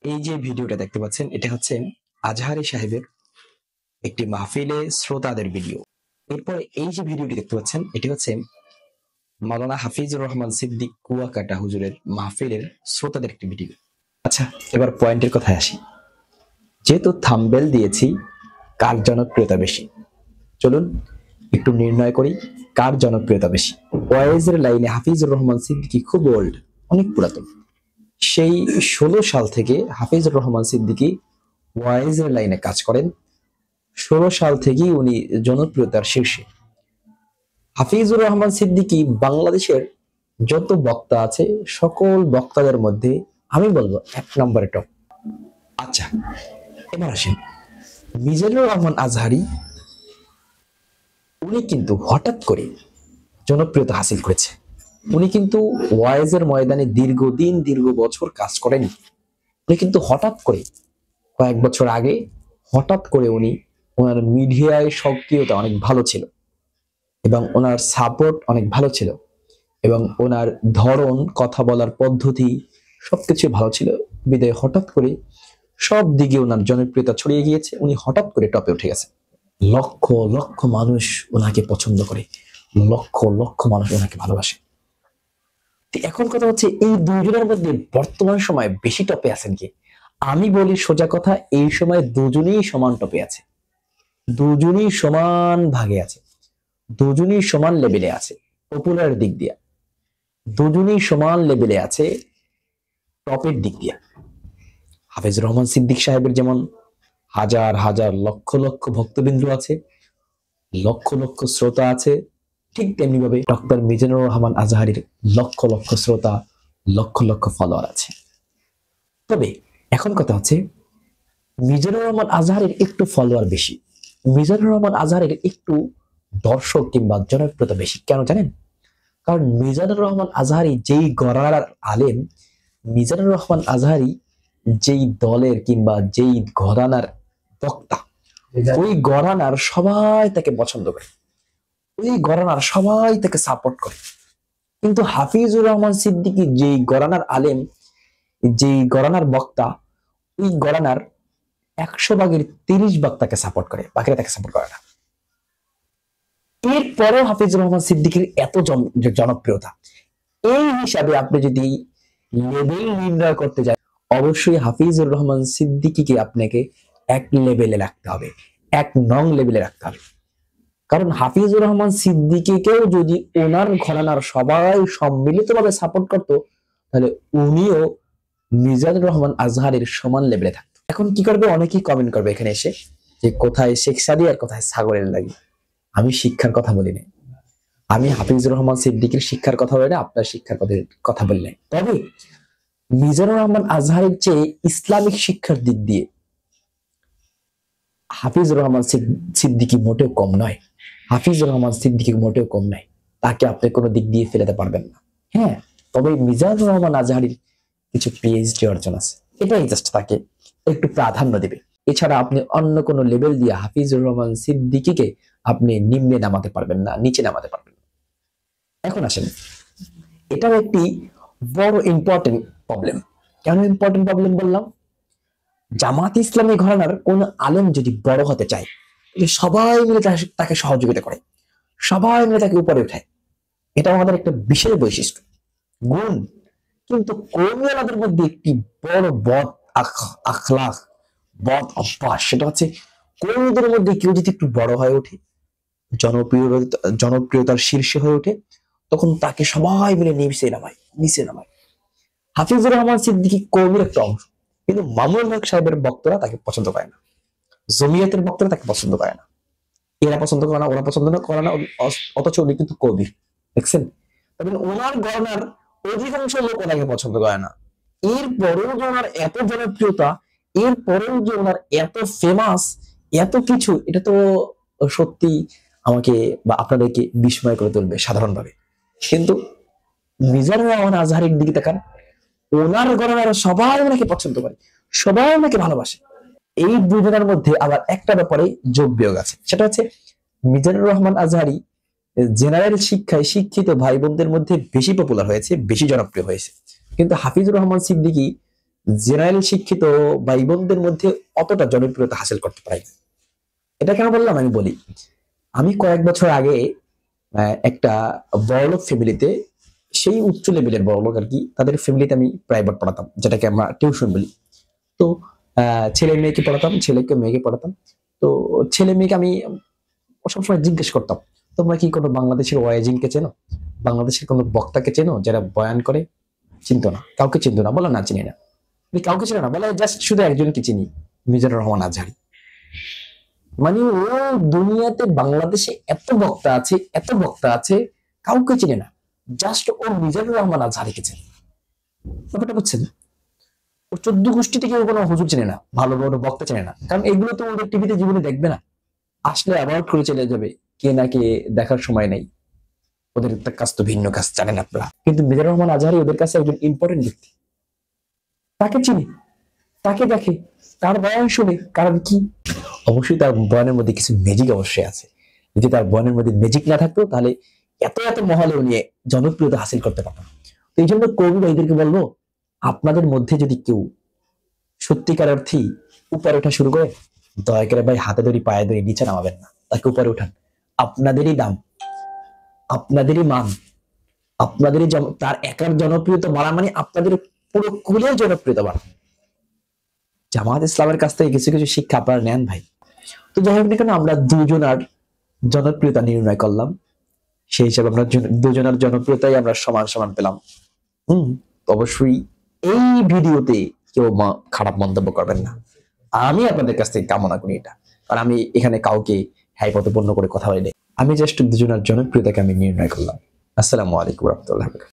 এই যে ভিডিওটা দেখতে পাচ্ছেন, এটা হচ্ছে আজহারী সাহেবের একটি মাহফিলে শ্রোতাদের ভিডিও। এরপরে এই যে ভিডিওটি দেখতে পাচ্ছেন, এটি হচ্ছে মাওলানা হাফিজুর রহমান সিদ্দিক কুয়াকাটা হুজুরের মাহফিলের শ্রোতাদের একটি ভিডিও। আচ্ছা, এবার পয়েন্টের কথায় আসি। যেহেতু থাম্বনেল দিয়েছি কার জনপ্রিয়তা বেশি, চলুন একটু নির্ণয় করি কার জনপ্রিয়তা বেশি। ওয়াইজের লাইনে হাফিজুর রহমান সিদ্দিকী খুব ওল্ড, অনেক পুরাতন। সেই 16 সাল থেকে হাফিজুর রহমান সিদ্দিকী ওয়াইজের লাইনে কাজ করেন। 16 সাল থেকেই উনি জনপ্রিয়তার শীর্ষে। হাফিজুর রহমান সিদ্দিকী বাংলাদেশের যত বক্তা আছে সকল বক্তাদের মধ্যে আমি বলবো 1 নম্বরে টপ। আচ্ছা, এবার আসেন মিজানুর রহমান আজহারী। উনি কিন্তু হঠাৎ করে জনপ্রিয়তা হাসিল করেছে। উনি কিন্তু ওয়াইজের ময়দানে দীর্ঘদিন দীর্ঘ বছর কাজ করেনি। উনি কিন্তু হঠাৎ করে কয়েক বছর আগে হঠাৎ করে উনি ওনার মিডিয়ায় সক্রিয়তা অনেক ভালো ছিল এবং ওনার সাপোর্ট অনেক ভালো ছিল এবং ওনার ধরন, কথা বলার পদ্ধতি সবকিছু ভালো ছিল। বিদায় হঠাৎ করে সব দিকে ওনার জনপ্রিয়তা ছড়িয়ে গিয়েছে। উনি হঠাৎ করে টপে উঠে গেছে। লক্ষ লক্ষ মানুষ ওনাকে পছন্দ করে, লক্ষ লক্ষ মানুষ ওনাকে ভালোবাসে। এখন কথা হচ্ছে এই দুজনের মধ্যে বর্তমান সময়ে বেশি টপে আছেন কে? আমি বলি সোজা কথা, এই সময় দুজনেই সমান টপে আছে, দুজনেই সমান ভাগে আছে, দুজনেই সমান লেভেলে আছে। পপুলার দিক দিয়ে দুজনেই সমান লেভেলে আছে, টপের দিক দিয়ে। হাফিজুর রহমান সিদ্দিক সাহেবের যেমন হাজার হাজার লক্ষ লক্ষ ভক্তবিন্দু আছে, লক্ষ লক্ষ শ্রোতা আছে, ঠিক তেমনি ভাবে ডক্টর মিজানুর রহমান আজহারীর লক্ষ লক্ষ শ্রোতা, লক্ষ লক্ষ ফলোয়ার আছে। তবে এখন কথা হচ্ছে মিজানুর রহমান আজহারীর একটু ফলোয়ার বেশি, মিজানুর রহমান আজহারীর একটু দর্শক কিংবা জনপ্রিয়তা বেশি। কেন জানেন? কারণ মিজানুর রহমান আজহারী যেই গড়ার আলেম, মিজানুর রহমান আজহারী যেই দলের কিংবা যেই ঘরানার বক্তা, ওই ঘরানার সবাই তাকে পছন্দ করে, ওই ঘরানার সবাই তাকে সাপোর্ট করে। কিন্তু হাফিজুর রহমান সিদ্দিকী যেই ঘরানার আলেম, যেই ঘরানার বক্তা, ওই ঘরানার 100 ভাগের 30 ভাগ তাকে সাপোর্ট করে, বাকিরা তাকে সাপোর্ট করে না। এরপরেও হাফিজুর রহমান সিদ্দিকীর এত জনপ্রিয়তা। এই হিসাবে আপনি যদি লেভেল নির্ণয় করতে যান, অবশ্যই হাফিজুর রহমান সিদ্দিকীকে আপনাকে 1 লেভেলে রাখতে হবে, 1 নং লেভেলে রাখতে হবে। কারণ হাফিজুর রহমান সিদ্দিকীকেও যদি ওনার ঘরানার সবাই সম্মিলিতভাবে সাপোর্ট করতো, তাহলে উনিও মিজানুর রহমান আজহারীর সমান লেভেলে থাকতো। এখন কি করবে? অনেকেই কমেন্ট করবে এখানে এসে যে কোথায় শেখ সাদী আর কোথায় সাগরের লাগি। আমি শিক্ষার কথা বলি না, আমি হাফিজুর রহমান সিদ্দিকীর শিক্ষার কথা বলি না, আপনার শিক্ষার কথা বললেন। তবে মিজানুর রহমান আজহারীর চেয়ে ইসলামিক শিক্ষার দিক দিয়ে হাফিজুর রহমান সিদ্দিকী মোটেও কম নয়, হাফিজুর রহমান সিদ্দিকী মোটেও কম নয়। তাকে আপনি কোনো দিক দিয়ে ফেলাতে পারবেন না। হ্যাঁ, তবে মিজানুর রহমান আজহারীর কিছু পিএইচডি অর্জন আছে, এটাই জাস্ট তাকে একটু প্রাধান্য দেবে। এছাড়া আপনি অন্য কোনো লেভেল দিয়ে হাফিজুর রহমান সিদ্দিকীকে আপনি নিম্নে নামাতে পারবেন না, নিচে নামাতে পারবেন না। এখন আসেন, এটাও একটি বড় ইম্পর্টেন্ট প্রবলেম। কেন ইম্পর্টেন্ট প্রবলেম বললাম? জামাত ইসলামী ঘরানার কোন আলেম যদি বড় হতে চায়, সবাই মিলে তাকে সহযোগিতা করে, সবাই মিলে তাকে উপরে উঠায়। এটা আমাদের একটা বিশেষ বৈশিষ্ট্য, গুণ। কিন্তু কওমিয়ালাদের মধ্যে একটি বড় বদ আখলাক, বদ অভ্যাস, সেটা হচ্ছে কওমিদের মধ্যে কেউ যদি একটু বড় হয়ে ওঠে, জনপ্রিয়তার শীর্ষে হয়ে ওঠে, তখন তাকে সবাই মিলে নিচে নামায়। হাফিজুর রহমান সিদ্দিকী কওমির একটা অংশ, কিন্তু মামুনুল হক সাহেবের বক্তরা তাকে পছন্দ করে না, জমিয়তের বক্তরা তাকে পছন্দ করে না, এরা পছন্দ করে না, ওরা পছন্দ করে না, অথচ উনি কিন্তু কবি, দেখছেন? তবে ওনার গণনার অধিকাংশ লোক ওনাকে পছন্দ করে না। এরপরেও যে ওনার এত জনপ্রিয়তা, এরপরেও যে ওনার এত ফেমাস, এত কিছু, এটা তো সত্যি আমাকে বা আপনাদেরকে বিস্ময় করে তুলবে সাধারণভাবে। কিন্তু মিজানুর রহমান আজহারীর দিকে তাকান, ওনার গণনার সবাই ওনাকে পছন্দ করে, সবাই ওনাকে ভালোবাসে। এই দুজনের মধ্যে আবার একটা ব্যাপারে যোগ বিয়োগ আছে, সেটা হচ্ছে মিজানুর রহমান আজহারী জেনারেল শিক্ষায় শিক্ষিত ভাই বোনদের মধ্যে বেশি পপুলার হয়েছে, বেশি জনপ্রিয় হয়েছে। কিন্তু হাফিজুর রহমান সিদ্দিকী জেনারেল শিক্ষিত ভাই বোনদের মধ্যে অতটা জনপ্রিয়তা হাসিল করতে পারে না। এটা কেন বললাম আমি বলি। আমি কয়েক বছর আগে একটা বড়লোক ফ্যামিলিতে, সেই উচ্চ লেভেলের বড়লোক আর কি, তাদের ফ্যামিলিতে আমি প্রাইভেট পড়াতাম, যেটাকে আমরা টিউশন বলি। তো ছেলে মেয়েকে পড়াতাম, ছেলেকে মেয়েকে পড়াতাম। তো ছেলে মেয়েকে আমি সবসময় জিজ্ঞেস করতাম, তোমরা কি কোনো বাংলাদেশের ওয়াইজিনকে চেনো, বাংলাদেশের কোনো বক্তাকে চেনো যারা বয়ান করে? চিনতো না, কাউকে চিনতো না, বলে না চিনি না। কাউকে চিনে না, বলে জাস্ট শুধু একজনকে চিনি, মিজানুর রহমান আজহারি। মানে ও দুনিয়াতে বাংলাদেশে এত বক্তা আছে, এত বক্তা আছে, কাউকে চিনে না, জাস্ট ও মিজানুর রহমান আজহারিকে চেনে। ব্যাপারটা বুঝছেন? ও 14 গোষ্ঠী থেকে কোনো হুজুর চেনে না, ভালো বড় বক্তা চেনে না, কারণ এগুলো তো ওদের টিভিতে জীবনে দেখবে না। আসলে অ্যাভয়েড করে চলে যাবে, কে না কে দেখার সময় নেই। ওদের একটা কাজ তো ভিন্ন কাজ, জানেন আপনারা। কিন্তু মিজানুর রহমান আজহারি ওদের কাছে একজন ইম্পর্টেন্ট ব্যক্তি। তাকে চিনি, তাকে দেখে, তার বয়ান শুনে। কারণ কি? অবশ্যই তার বয়ানের মধ্যে কিছু ম্যাজিক অবশ্যই আছে। যদি তার বয়ানের মধ্যে ম্যাজিক না থাকতো, তাহলে এত এত মহলে উনি জনপ্রিয়তা হাসিল করতে পারতাম। তো এই জন্য কবি ভাইদেরকে বলবো, আপনাদের মধ্যে যদি কেউ সত্যিকার অর্থেই উপরে ওঠা শুরু করে, দয়া করে ভাই হাতে ধরি পায়ে ধরি নিচে নামাবেন না, তাকে উপরে উঠান। আপনাদেরই দাম, আপনাদেরই মান, আপনাদেরই তার একার জনপ্রিয়তা বাড়া মানে আপনাদের পুরো কুলের জনপ্রিয়তা বাড়া। জামাত ইসলামের কাছ থেকে কিছু কিছু শিক্ষা আপনারা নেন ভাই। তো যাই হোক না কেন, আমরা দুজনার জনপ্রিয়তা নির্ণয় করলাম, সেই হিসাবে আমরা দুজনের জনপ্রিয়তাই আমরা সমান সমান পেলাম। অবশ্যই এই ভিডিওতে কেউ খারাপ মন্তব্য করবেন না, আমি আপনাদের কাছ থেকে কামনা করি এটা। কারণ আমি এখানে কাউকে হাইপথপূর্ণ করে কথা বলি, আমি জাস্ট দুজনের জনপ্রিয়তাকে আমি নির্ণয় করলাম। আসসালামু আলাইকুম রহমতুল্লাহ।